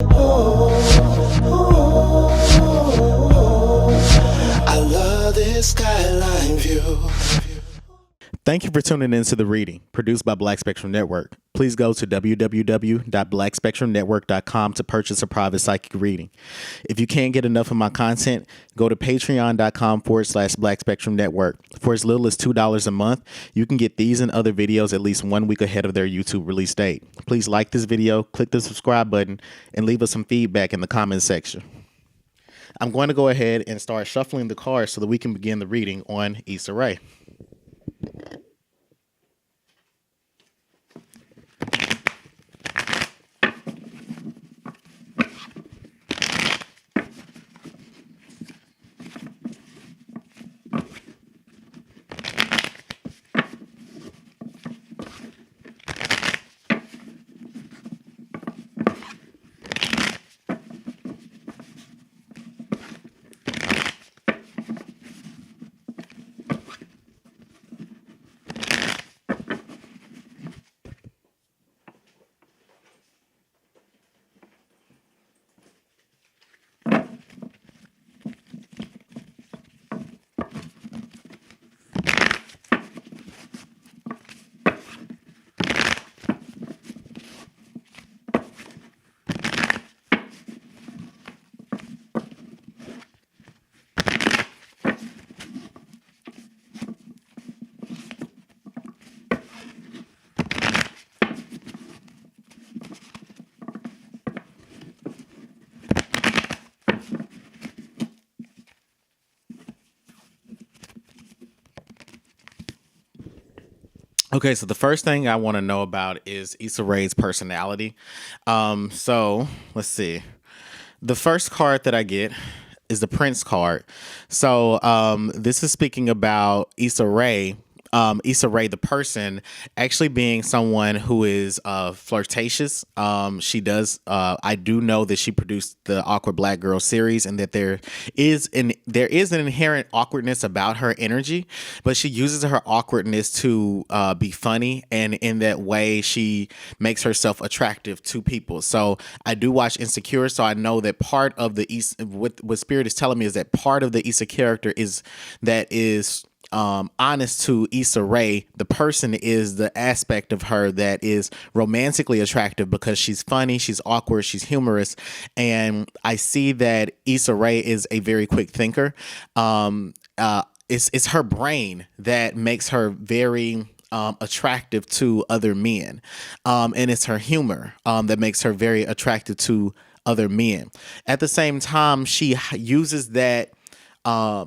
I love this skyline view. Thank you for tuning in to The Reading, produced by Black Spectrum Network. Please go to www.blackspectrumnetwork.com to purchase a private psychic reading. If you can't get enough of my content, go to patreon.com/Black Spectrum Network. For as little as $2 a month, you can get these and other videos at least 1 week ahead of their YouTube release date. Please like this video, click the subscribe button, and leave us some feedback in the comments section. I'm going to go ahead and start shuffling the cards so that we can begin the reading on Issa Rae. Okay, so the first thing I want to know about is Issa Rae's personality. So let's see. The first card that I get is the Prince card. So this is speaking about Issa Rae. Issa Rae, the person, actually being someone who is flirtatious. She does. I do know that she produced the Awkward Black Girl series, and that there is an inherent awkwardness about her energy, but she uses her awkwardness to be funny, and in that way, she makes herself attractive to people. So I do watch Insecure, so I know that part of the Issa, what Spirit is telling me is that part of the Issa character is honest to Issa Rae. The person is the aspect of her that is romantically attractive because she's funny, she's awkward, she's humorous, and I see that Issa Rae is a very quick thinker. It's her brain that makes her very attractive to other men, and it's her humor that makes her very attractive to other men. At the same time, she uses that.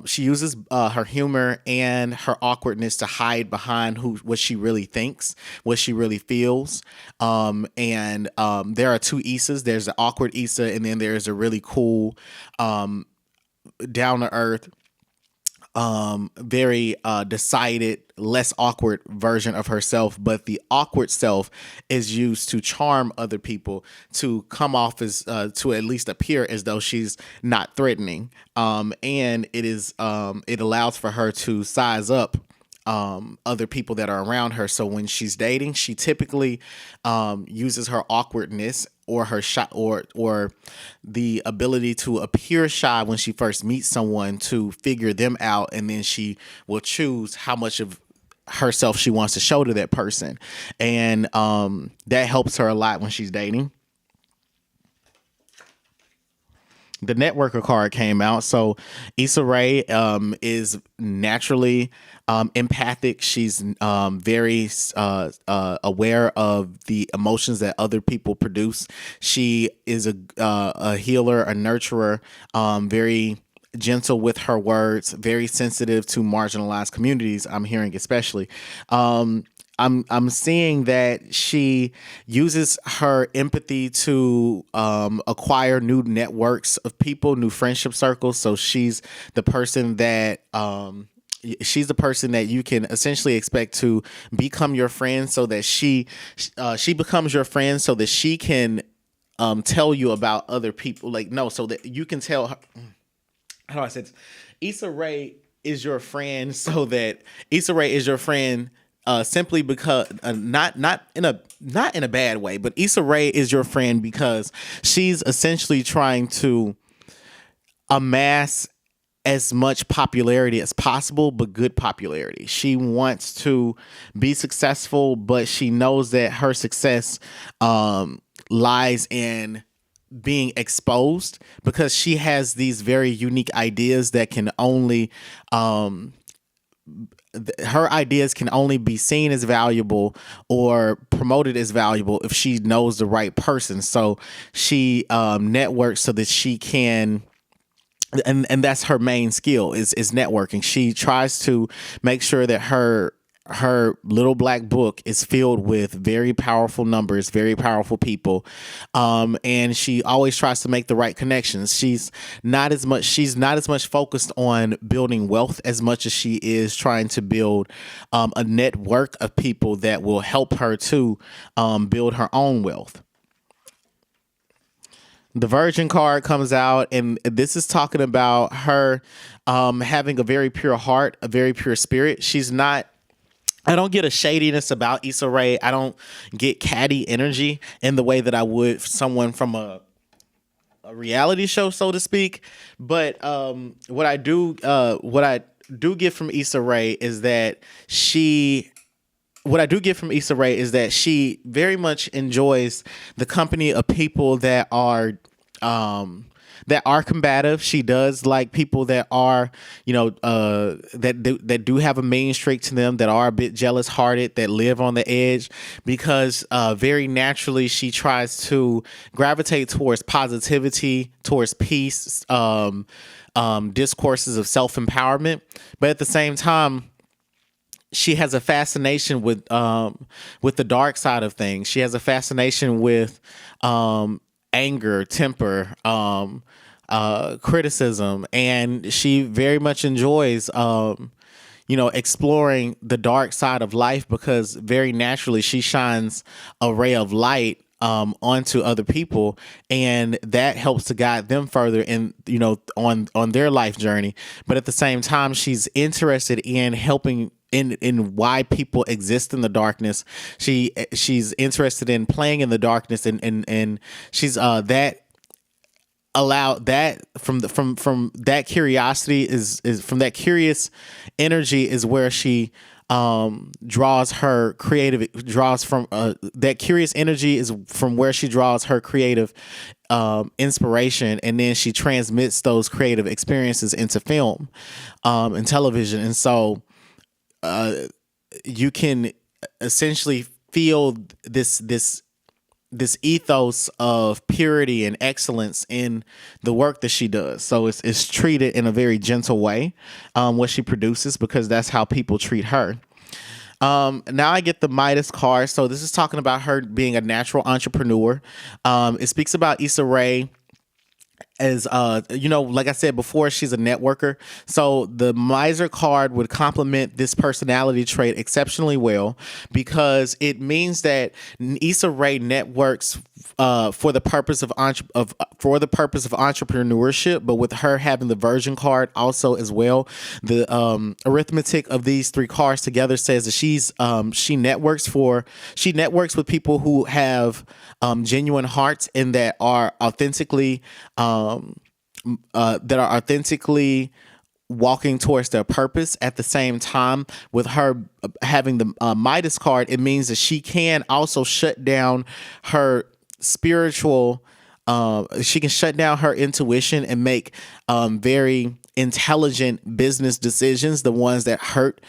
She uses her humor and her awkwardness to hide behind what she really thinks, what she really feels. And there are two Issas. There's the awkward Issa, and then there's a really cool, down to earth, very decided, less awkward version of herself. But the awkward self is used to charm other people, to come off as to at least appear as though she's not threatening, and it allows for her to size up other people that are around her. So when she's dating, she typically uses her awkwardness or her shy, or the ability to appear shy when she first meets someone, to figure them out, and then she will choose how much of herself she wants to show to that person, and that helps her a lot when she's dating. The networker card came out. So Issa Rae is naturally empathic. She's very aware of the emotions that other people produce. She is a healer, a nurturer, very gentle with her words, very sensitive to marginalized communities. I'm hearing especially. I'm seeing that she uses her empathy to acquire new networks of people, new friendship circles. So she's the person that you can essentially expect to become your friend, so that she becomes your friend, so that she can tell you about other people. Like, no, so that you can tell her. How do I say this? Issa Rae is your friend, so that Issa Rae is your friend simply because not in a bad way, but Issa Rae is your friend because she's essentially trying to amass as much popularity as possible, but good popularity. She wants to be successful, but she knows that her success lies in being exposed because she has these very unique ideas that can only her ideas can only be seen as valuable or promoted as valuable if she knows the right person. So she networks so that she can, and that's her main skill is networking. She tries to make sure that her little black book is filled with very powerful numbers, very powerful people, and she always tries to make the right connections. She's not as much focused on building wealth as much as she is trying to build a network of people that will help her to build her own wealth. The Virgin card comes out, and this is talking about her having a very pure heart, a very pure spirit. I don't get a shadiness about Issa Rae. I don't get catty energy in the way that I would someone from a reality show, so to speak. But what I do get from Issa Rae is that she very much enjoys the company of people that are combative. She does like people that are, that do have a mean streak to them, that are a bit jealous hearted, that live on the edge, because very naturally she tries to gravitate towards positivity, towards peace, discourses of self-empowerment. But at the same time, she has a fascination with the dark side of things. She has a fascination with anger, temper, criticism, and she very much enjoys exploring the dark side of life, because very naturally she shines a ray of light onto other people, and that helps to guide them further in on their life journey. But at the same time, she's interested in helping in why people exist in the darkness. She's interested in playing in the darkness, and she's that allowed that from that curiosity is from that curious energy is where she draws her creative draws from that curious energy is from where she draws her creative inspiration, and then she transmits those creative experiences into film and television. And so you can essentially feel this ethos of purity and excellence in the work that she does. So it's treated in a very gentle way, what she produces, because that's how people treat her. Now I get the Midas card. So this is talking about her being a natural entrepreneur. It speaks about Issa Rae as like I said before, she's a networker. So the miser card would complement this personality trait exceptionally well, because it means that Issa Rae networks for the purpose of entrepreneurship, but with her having the Virgin card also as well. The arithmetic of these three cards together says that she networks with people who have genuine hearts and that are authentically walking towards their purpose. At the same time, with her having the Midas card, it means that she can also shut down her spiritual she can shut down her intuition and make very intelligent business decisions, the ones that hurt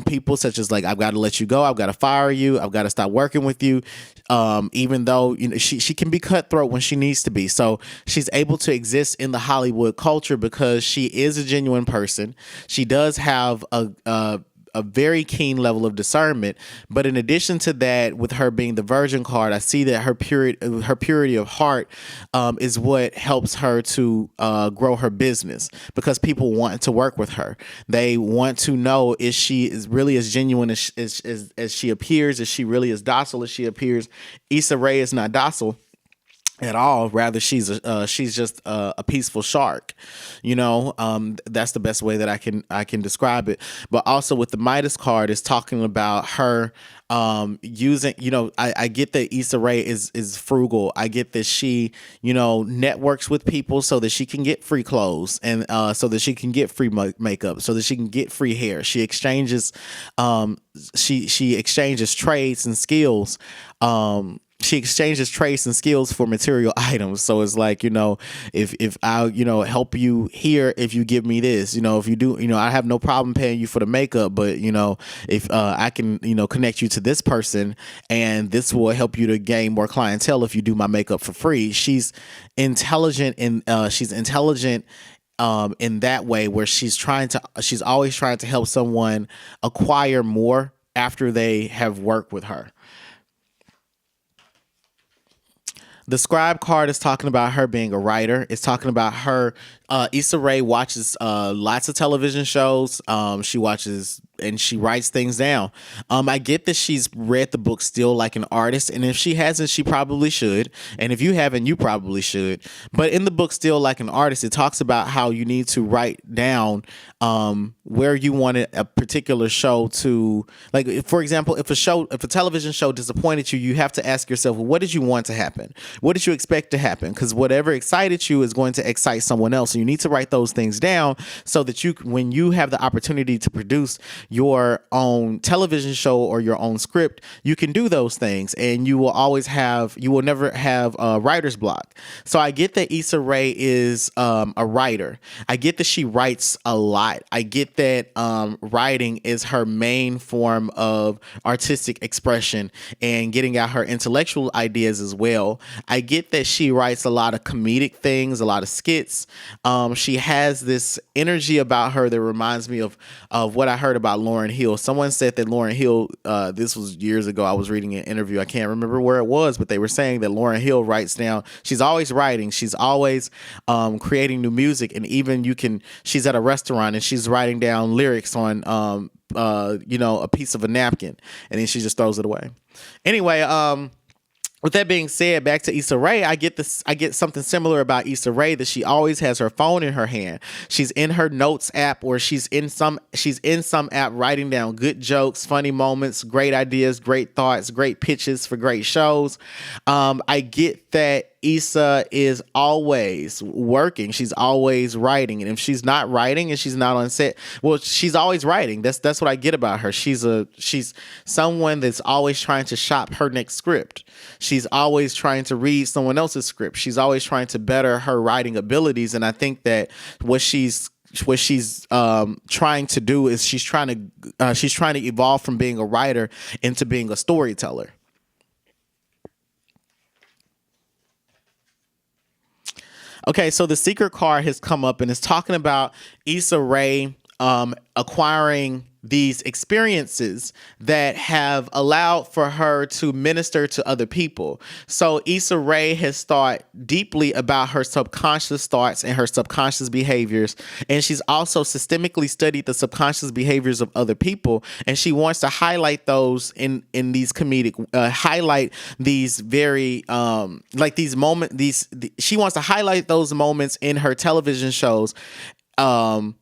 people, such as like, I've got to let you go, I've got to fire you, I've got to stop working with you, even though she can be cutthroat when she needs to be. So she's able to exist in the Hollywood culture because she is a genuine person. She does have a very keen level of discernment. But in addition to that, with her being the Virgin card, I see that her purity of heart is what helps her to grow her business, because people want to work with her. They want to know, is she really as genuine as she appears? Is she really as docile as she appears? Issa Rae is not docile. at all. Rather, she's just a peaceful shark. That's the best way that I can describe it. But also with the Midas card, is talking about her using. I get that Issa Rae is frugal. I get that she networks with people so that she can get free clothes, and so that she can get free makeup, so that she can get free hair. She exchanges she exchanges trades and skills. She exchanges traits and skills for material items. So it's like, if I, help you here, if you give me this, if you do, I have no problem paying you for the makeup, but if I can, connect you to this person, and this will help you to gain more clientele if you do my makeup for free. She's intelligent in in that way, where she's always trying to help someone acquire more after they have worked with her. The Scribe card is talking about her being a writer. It's talking about her. Issa Rae watches lots of television shows. She watches and she writes things down. I get that she's read the book Still Like an Artist, and if she hasn't, she probably should. And if you haven't, you probably should. But in the book Still Like an Artist, it talks about how you need to write down where you wanted a particular show to, like, for example, if a television show disappointed you, you have to ask yourself, well, what did you want to happen? What did you expect to happen? Because whatever excited you is going to excite someone else. And you need to write those things down so that when you have the opportunity to produce your own television show or your own script, you can do those things, and you will never have a writer's block. So I get that Issa Rae is a writer. I get that she writes a lot. I get that writing is her main form of artistic expression and getting out her intellectual ideas as well. I get that she writes a lot of comedic things, a lot of skits. She has this energy about her that reminds me of what I heard about Lauryn Hill. Someone said that Lauryn Hill, this was years ago, I was reading an interview, I can't remember where it was, but they were saying that Lauryn Hill writes down, she's always writing, she's always creating new music, and even she's at a restaurant and she's writing down lyrics on a piece of a napkin, and then she just throws it away. Anyway, with that being said, back to Issa Rae, I get something similar about Issa Rae, that she always has her phone in her hand. She's in her notes app, or she's in some app writing down good jokes, funny moments, great ideas, great thoughts, great pitches for great shows. I get that Issa is always working. She's always writing. And if she's not writing and she's not on set, well, she's always writing. That's what I get about her. She's someone that's always trying to shop her next script. She's always trying to read someone else's script. She's always trying to better her writing abilities. And I think that what she's trying to do is she's trying to evolve from being a writer into being a storyteller. Okay, so the Secret card has come up and it's talking about Issa Rae acquiring these experiences that have allowed for her to minister to other people. So Issa Rae has thought deeply about her subconscious thoughts and her subconscious behaviors, and she's also systemically studied the subconscious behaviors of other people, and she wants to highlight those in these comedic highlight these very like these moments, she wants to highlight those moments in her television shows, and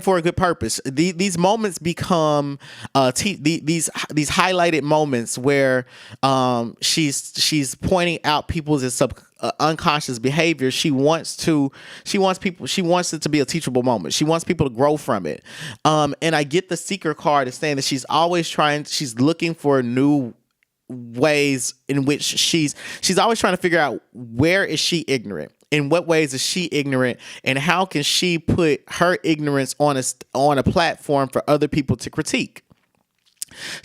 for a good purpose. These moments become these highlighted moments where she's pointing out people's unconscious behavior. She wants it to be a teachable moment. She wants people to grow from it. And I get the Secret card is saying that she's looking for new ways in which she's always trying to figure out, where is she ignorant? In what ways is she ignorant, and how can she put her ignorance on a platform for other people to critique?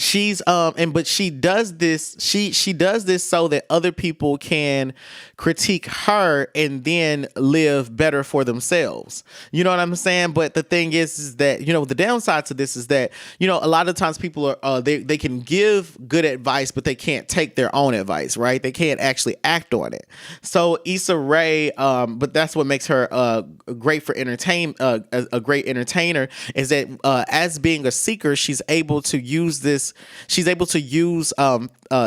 But she does this so that other people can critique her and then live better for themselves. You know what I'm saying? But the thing is that, the downside to this is that, a lot of times people are, they can give good advice, but they can't take their own advice, right? They can't actually act on it. So Issa Rae, but that's what makes her great for a great entertainer, is that as being a seeker, she's able to use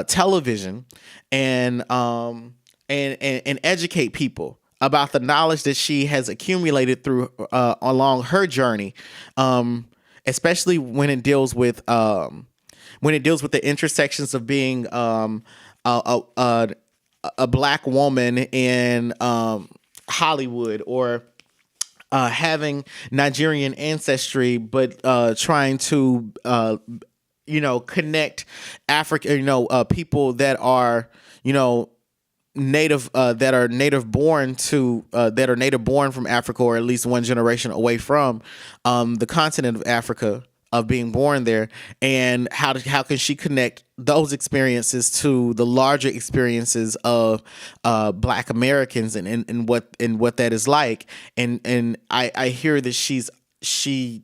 television and and educate people about the knowledge that she has accumulated through along her journey, especially when it deals with the intersections of being a, a, a black woman in Hollywood, or having Nigerian ancestry, but trying to connect Africa, people that are native that are native born from Africa, or at least one generation away from the continent of Africa, of being born there, and how can she connect those experiences to the larger experiences of Black Americans, and what that is like. And I hear that she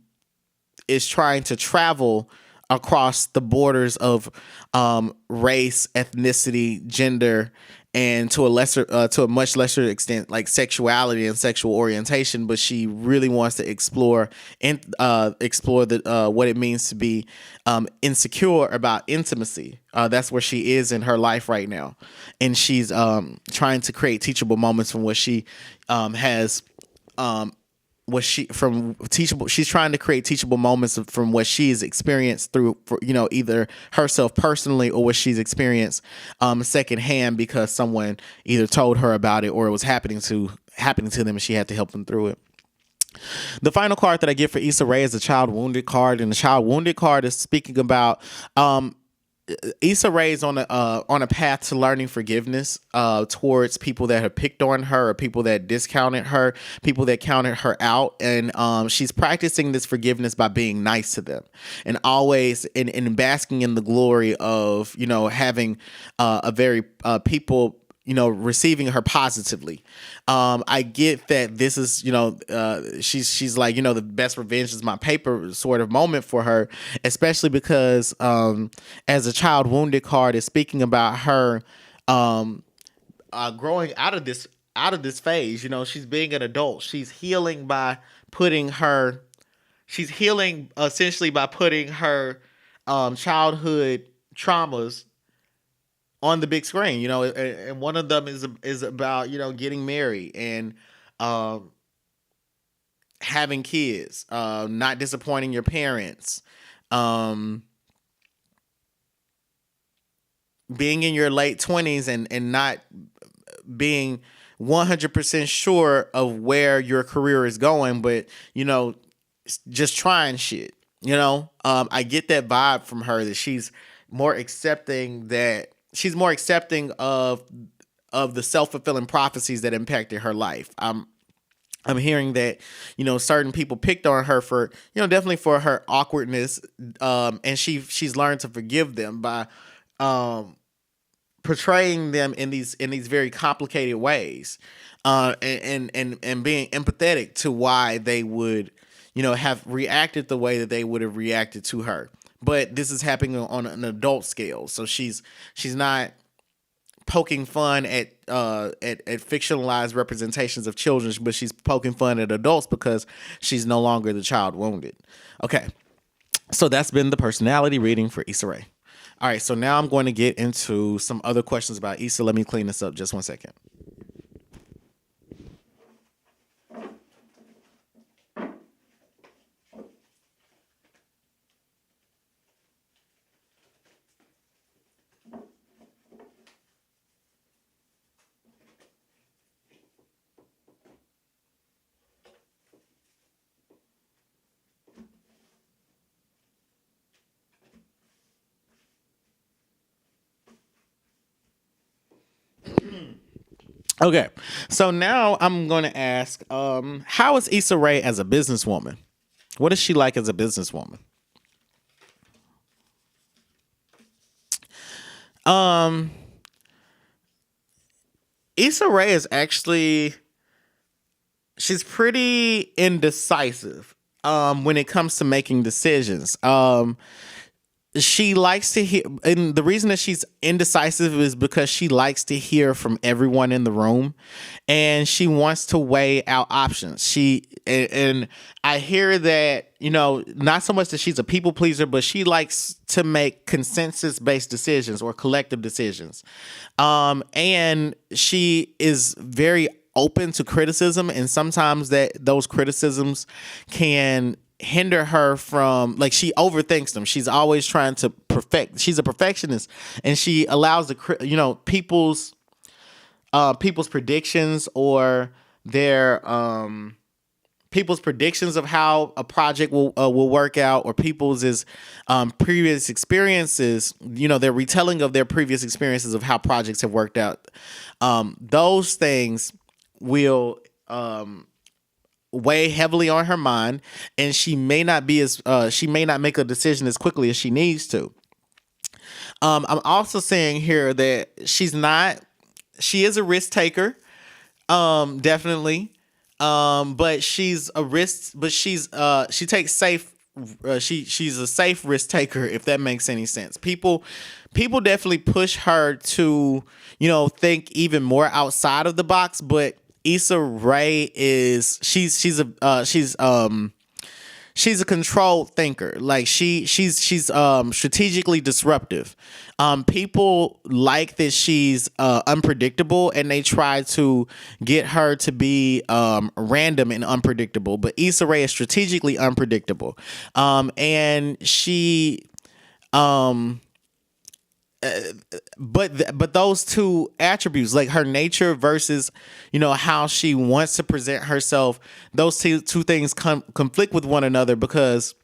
is trying to travel across the borders of race, ethnicity, gender, and to a much lesser extent, like sexuality and sexual orientation. But she really wants to explore the what it means to be insecure about intimacy. That's where she is in her life right now, and she's trying to create teachable moments from what she has. She's trying to create teachable moments from what she's experienced through, either herself personally, or what she's experienced secondhand, because someone either told her about it, or it was happening to them, and she had to help them through it. The final card that I get for Issa Rae is the Child Wounded card, and the Child Wounded card is speaking about Issa Rae is on a path to learning forgiveness towards people that have picked on her, or people that discounted her, people that counted her out, and she's practicing this forgiveness by being nice to them, and always in basking in the glory of having a very people receiving her positively. I get that this is, she's like, the best revenge is my paper sort of moment for her, especially because as a Child Wounded card is speaking about her growing out of this phase. She's being an adult. She's healing essentially by putting her childhood traumas on the big screen, and one of them is about getting married, and having kids, not disappointing your parents, being in your late 20s, and not being 100% sure of where your career is going, but just trying shit. I get that vibe from her, that she's more accepting of the self-fulfilling prophecies that impacted her life. I'm hearing that certain people picked on her for definitely for her awkwardness, and she's learned to forgive them by portraying them in these very complicated ways, and being empathetic to why they would have reacted the way that they would have reacted to her. But this is happening on an adult scale, so she's not poking fun at fictionalized representations of children, but she's poking fun at adults because she's no longer the child wounded. Okay, so that's been the personality reading for Issa Rae. All right, so now I'm going to get into some other questions about Issa. Let me clean this up just one second. Okay, so now I'm going to ask, how is Issa Rae as a businesswoman? What is she like as a businesswoman? Issa Rae is actually, she's pretty indecisive when it comes to making decisions. she likes to hear, and the reason that she's indecisive is because she likes to hear from everyone in the room, and she wants to weigh out options. And I hear that, not so much that she's a people pleaser, but she likes to make consensus based decisions or collective decisions. And she is very open to criticism, and sometimes those criticisms can hinder her from, like, she overthinks them. She's always trying to perfect. She's a perfectionist, and she allows people's predictions, or their people's predictions of how a project will work out, or people's previous experiences, their retelling of their previous experiences of how projects have worked out. Those things will weigh heavily on her mind, and she may not make a decision as quickly as she needs to. I'm also saying here that she is a risk taker, definitely. But she's a risk, but she takes safe. She's a safe risk taker, if that makes any sense. People definitely push her to, think even more outside of the box, but Issa Rae she's a controlled thinker. Like, she's strategically disruptive. People like that she's unpredictable, and they try to get her to be random and unpredictable. But Issa Rae is strategically unpredictable, and she but those two attributes, like her nature versus how she wants to present herself, those two things conflict with one another, because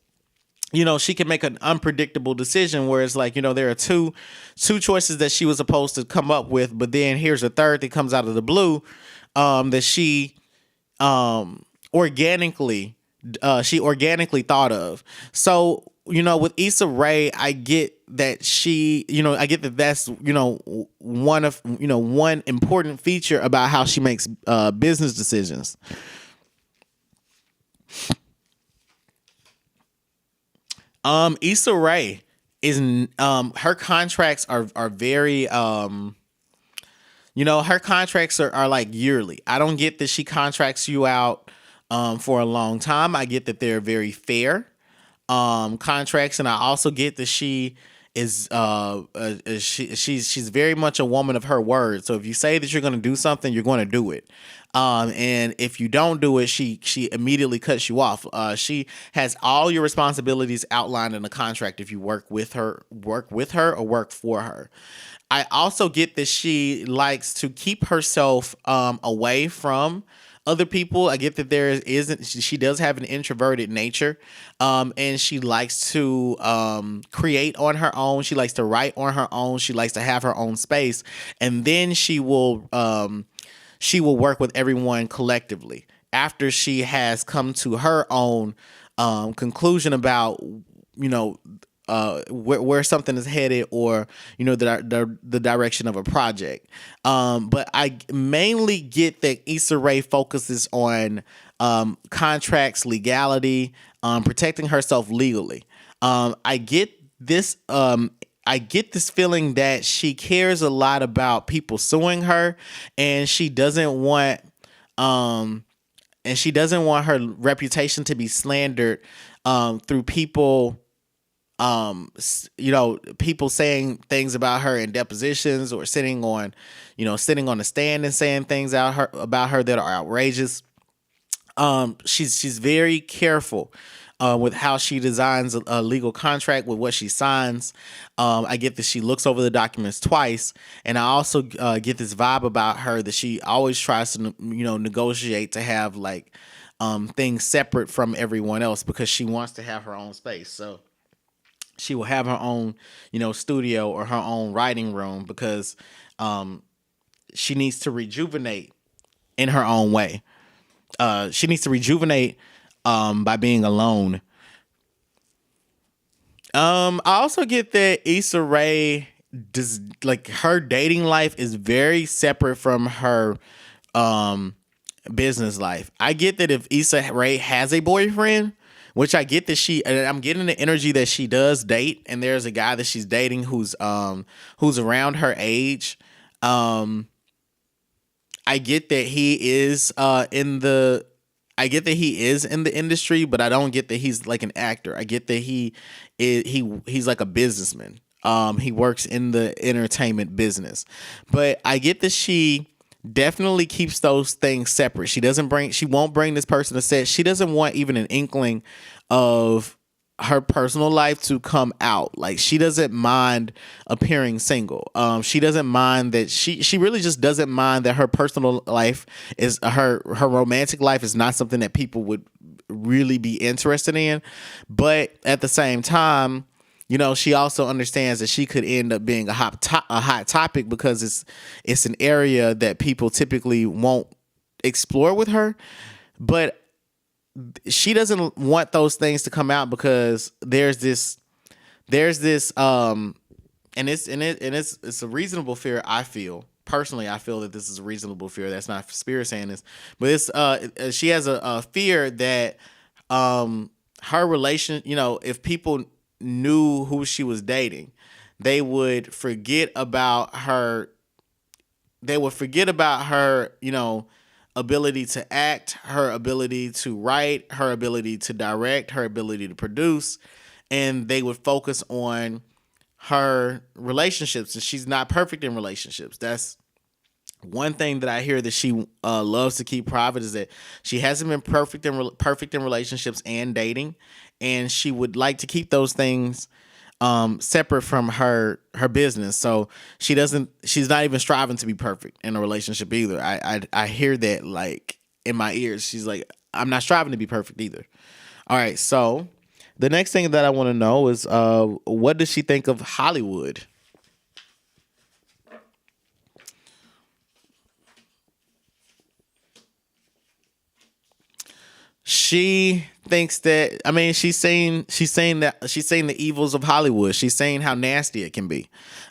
she can make an unpredictable decision where it's like, there are two choices that she was supposed to come up with, but then here's a third that comes out of the blue, that she organically thought of. So, with Issa Rae, I get that that's, one important feature about how she makes business decisions. Issa Rae is, her contracts are very, her contracts are like yearly. I don't get that she contracts you out for a long time. I get that they're very fair contracts, and I also get that she is she's very much a woman of her word. So if you say that you're going to do something, you're going to do it. And if you don't do it, she immediately cuts you off. She has all your responsibilities outlined in the contract if you work with her or work for her. I also get that she likes to keep herself away from other people. I get that she does have an introverted nature, and she likes to create on her own. She likes to write on her own. She likes to have her own space, and then she will work with everyone collectively after she has come to her own conclusion about where something is headed, or the direction of a project. But I mainly get that Issa Rae focuses on contracts, legality, protecting herself legally. I get this feeling that she cares a lot about people suing her, and she doesn't want her reputation to be slandered through people people saying things about her in depositions, or sitting on the stand and saying things about her that are outrageous. She's very careful with how she designs a legal contract, with what she signs. I get that she looks over the documents twice, and I also get this vibe about her that she always tries to negotiate to have things separate from everyone else, because she wants to have her own space. So she will have her own, studio or her own writing room, because she needs to rejuvenate in her own way. She needs to rejuvenate by being alone. I also get that Issa Rae does, her dating life is very separate from her business life. I get that if Issa Rae has a boyfriend, which I get that and I'm getting the energy that she does date, and there's a guy that she's dating who's around her age. I get that he is in the industry, but I don't get that he's like an actor. I get that he's like a businessman. He works in the entertainment business, but I get that she definitely keeps those things separate. She won't bring this person to set. She doesn't want even an inkling of her personal life to come out. Like, she doesn't mind appearing single. She doesn't mind that she really just doesn't mind that her personal life is her romantic life is not something that people would really be interested in. But at the same time, she also understands that she could end up being a hot topic because it's an area that people typically won't explore with her. But she doesn't want those things to come out because there's this and it's a reasonable fear. I feel personally, that this is a reasonable fear. That's not Spirit saying this, but it's she has a fear that her relation, if people knew who she was dating, they would forget about her. They would forget about her, ability to act, her ability to write, her ability to direct, her ability to produce, and they would focus on her relationships. And she's not perfect in relationships. That's one thing that I hear that she loves to keep private, is that she hasn't been perfect in relationships and dating, and she would like to keep those things separate from her business. So she's not even striving to be perfect in a relationship either. I hear that like in my ears. She's like, I'm not striving to be perfect either. All right. So the next thing that I want to know is what does she think of Hollywood? She thinks that, she's saying the evils of Hollywood. She's saying how nasty it can be.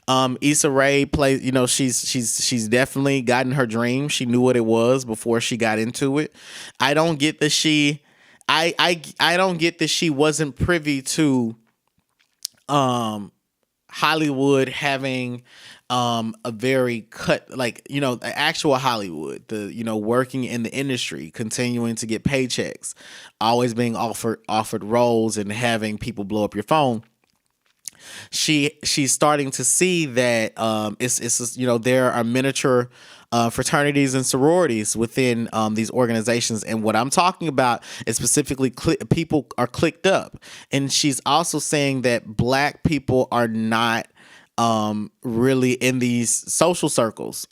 Issa Rae plays, she's definitely gotten her dream. She knew what it was before she got into it. I don't get that I don't get that she wasn't privy to Hollywood having a very the actual Hollywood, working in the industry, continuing to get paychecks, always being offered roles and having people blow up your phone. She's starting to see that there are miniature fraternities and sororities within these organizations, and what I'm talking about is specifically people are clicked up. And she's also saying that Black people are not really in these social circles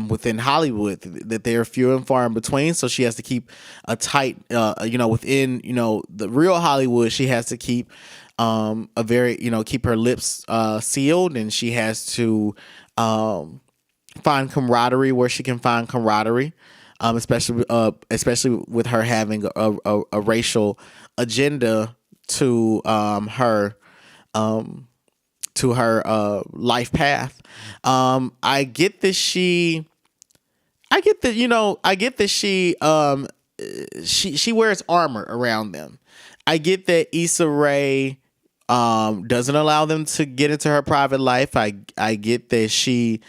within Hollywood, that they're few and far in between. So she has to keep a tight within the real Hollywood. She has to keep keep her lips sealed, and she has to find camaraderie where she can find camaraderie, especially with her having a racial agenda to her life path. I get that she wears armor around them. I get that Issa Rae doesn't allow them to get into her private life. I get that she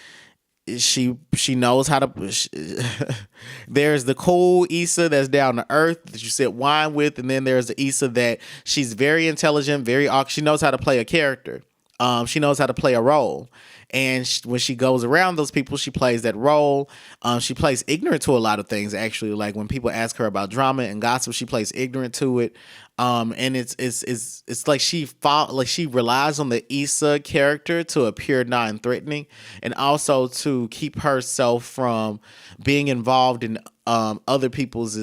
knows how to. There's the cool Issa that's down to earth that you sit wine with, and then there's the Issa that she's very intelligent, she knows how to play a character. She knows how to play a role, and when she goes around those people, she plays that role. She plays ignorant to a lot of things. Actually, like when people ask her about drama and gossip, she plays ignorant to it. And it's like she relies on the Issa character to appear non-threatening, and also to keep herself from being involved in other people's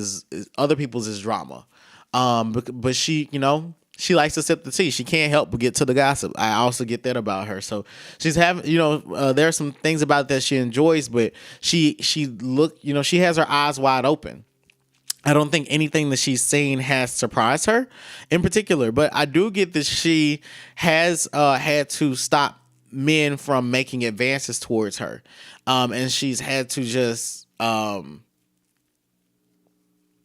drama. But she likes to sip the tea. She can't help but get to the gossip. I also get that about her. So she's having, there are some things about that she enjoys, but she has her eyes wide open. I don't think anything that she's seen has surprised her in particular, but I do get that she has had to stop men from making advances towards her. And she's had to just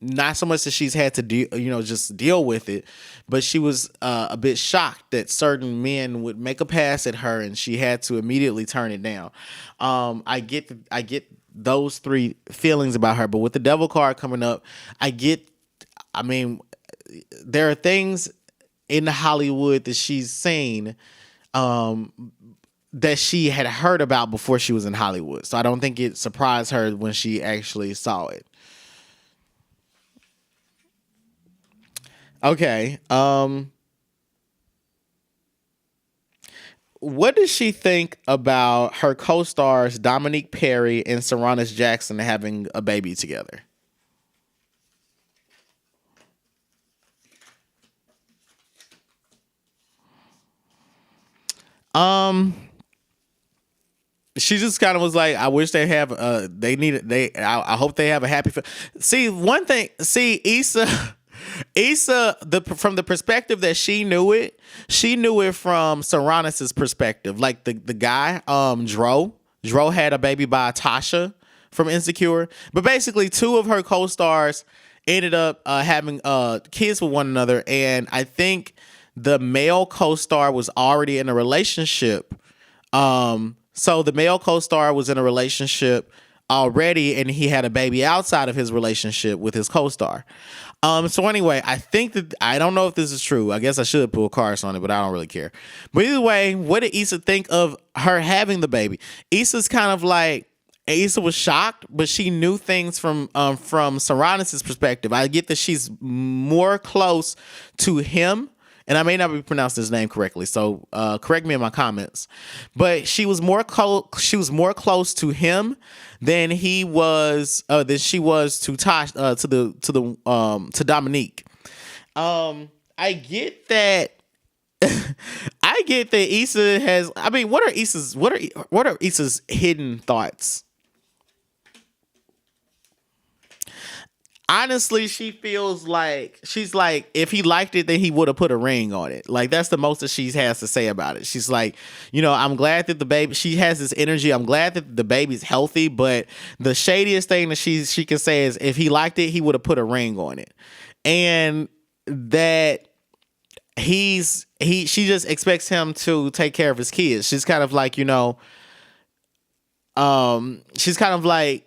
not so much that she's had to just deal with it, but she was a bit shocked that certain men would make a pass at her and she had to immediately turn it down. I get those three feelings about her, but with the devil card coming up, I mean, there are things in Hollywood that she's seen that she had heard about before she was in Hollywood. So I don't think it surprised her when she actually saw it. Okay. What does she think about her co-stars Dominique Perry and Sirah Jackson having a baby together? She just kind of was like, I wish they have I hope they have a happy see, one thing, see, Issa, from the perspective that she knew it from Saranis's perspective. Like the guy, Dro had a baby by Tasha from Insecure. But basically two of her co-stars ended up having kids with one another, and I think the male co-star was already in a relationship. So the male co-star was in a relationship already, and he had a baby outside of his relationship with his co-star. So anyway, I don't know if this is true. I guess I should pull cards on it, but I don't really care. But either way, what did Issa think of her having the baby? Issa was shocked, but she knew things from Saranis's perspective. I get that she's more close to him, and I may not be pronouncing his name correctly, so correct me in my comments. But she was more close to him than she was to Tosh to Dominique. I get that. I get that Issa has. I mean, what are Issa's hidden thoughts? Honestly, she feels like she's like, if he liked it, then he would have put a ring on it. Like, that's the most that she has to say about it. She's like, I'm glad that the baby, she has this energy. I'm glad that the baby's healthy, but the shadiest thing that she can say is, if he liked it, he would have put a ring on it. And that she just expects him to take care of his kids. She's kind of like, she's kind of like,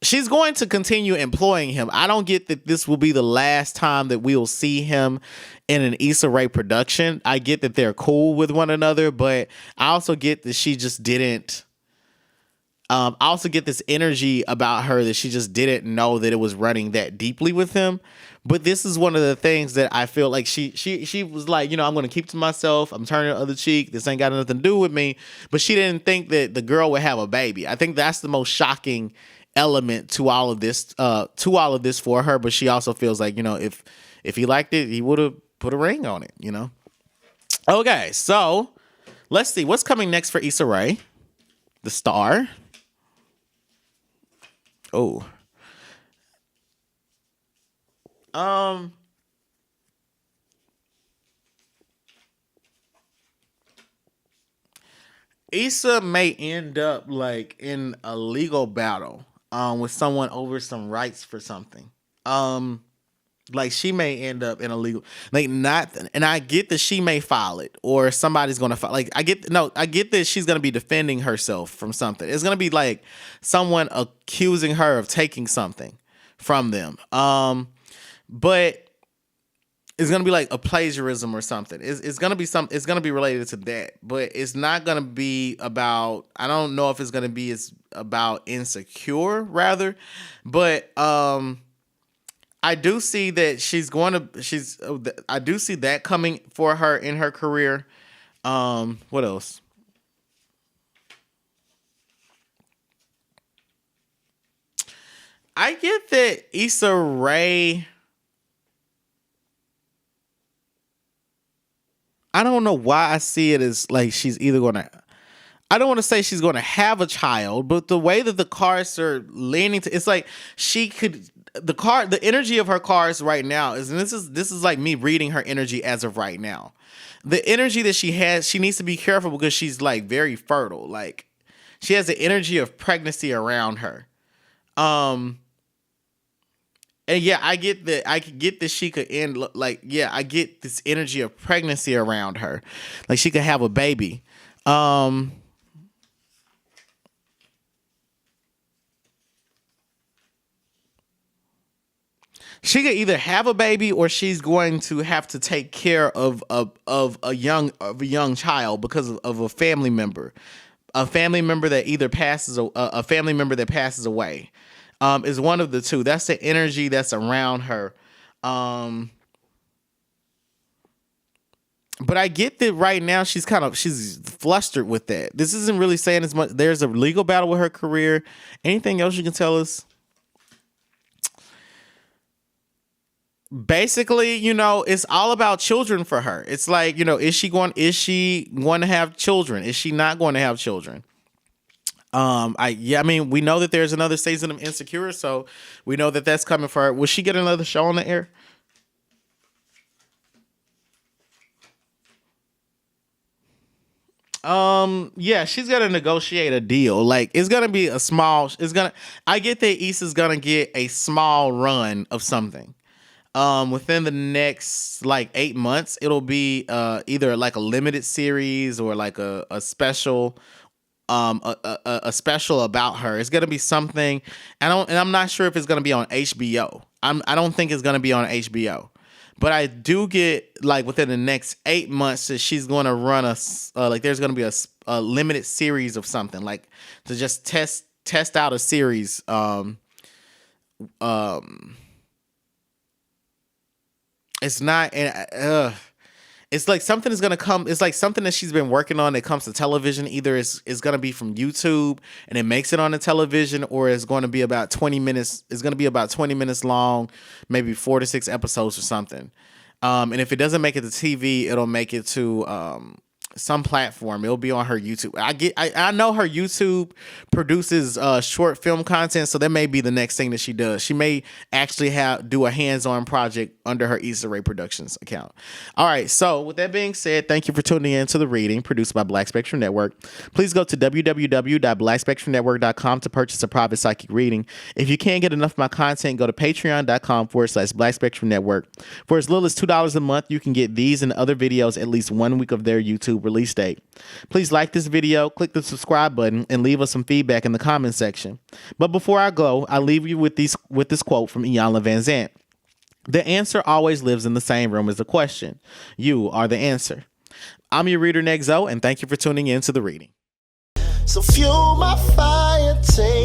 she's going to continue employing him. I don't get that this will be the last time that we'll see him in an Issa Rae production. I get that they're cool with one another, but I also get that she just didn't. I also get this energy about her that she just didn't know that it was running that deeply with him. But this is one of the things that I feel like she was like, I'm going to keep to myself. I'm turning the other cheek. This ain't got nothing to do with me. But she didn't think that the girl would have a baby. I think that's the most shocking element to all of this for her. But she also feels like, if he liked it, he would have put a ring on it, Okay, so let's see what's coming next for Issa Rae, the star. Oh, Issa may end up like in a legal battle with someone over some rights for something. Like she may end up in a legal, like, not, and I get that she may file it or somebody's gonna file. Like I get that she's gonna be defending herself from something. It's gonna be like someone accusing her of taking something from them. But it's gonna be like a plagiarism or something. It's gonna be it's gonna be related to that, but it's not gonna be about. I don't know if it's gonna be about Insecure rather, but I do see that I do see that coming for her in her career. What else? I get that Issa Rae. I don't know why I see it as like she's either gonna. I don't want to say she's going to have a child, but the way that the cards are leaning to, it's like she could. The energy of her cards right now is, and this is like me reading her energy as of right now. The energy that she has, she needs to be careful because she's like very fertile. Like she has the energy of pregnancy around her. And yeah, I get that. I could get that she could end like, yeah, I get this energy of pregnancy around her, like she could have a baby. She could either have a baby or she's going to have to take care of a young child because of a family member, that either passes a family member that passes away, is one of the two. That's the energy that's around her. But I get that right now she's flustered with that. This isn't really saying as much. There's a legal battle with her career. Anything else you can tell us? Basically, it's all about children for her. It's like, is she going to have children? Is she not going to have children? I mean, we know that there's another season of Insecure, so we know that that's coming for her. Will she get another show on the air? Yeah, she's gonna negotiate a deal. Like, it's gonna be I get that Issa's gonna get a small run of something. Within the next like 8 months, it'll be either like a limited series or like a special, a special about her. It's gonna be something. And I'm not sure if it's gonna be on HBO. I don't think it's gonna be on HBO. But I do get like within the next 8 months that she's going to run like there's going to be a limited series of something, like to just test out a series. It's not, it's like something is gonna come. It's like something that she's been working on that comes to television. Either it's gonna be from YouTube and it makes it on the television, or it's going to be about 20 minutes. It's gonna be about 20 minutes long, maybe 4 to 6 episodes or something. And if it doesn't make it to TV, it'll make it to some platform. It'll be on her YouTube. I know her YouTube produces short film content, so that may be the next thing that she does. She may actually do a hands-on project under her Issa Rae Productions account. All right, so with that being said, thank you for tuning in to The Reading, produced by Black Spectrum Network. Please go to www.blackspectrumnetwork.com to purchase a private psychic reading. If you can't get enough of my content, go to patreon.com/Black Spectrum Network. For as little as $2 a month, you can get these and other videos at least 1 week of their YouTube release date. Please like this video, click the subscribe button, and leave us some feedback in the comment section. But before I go, I leave you with this quote from Iyanla Vanzant. The answer always lives in the same room as the question. You are the answer. I'm your reader, Nexo, and thank you for tuning in to The Reading. So fuel my fire, take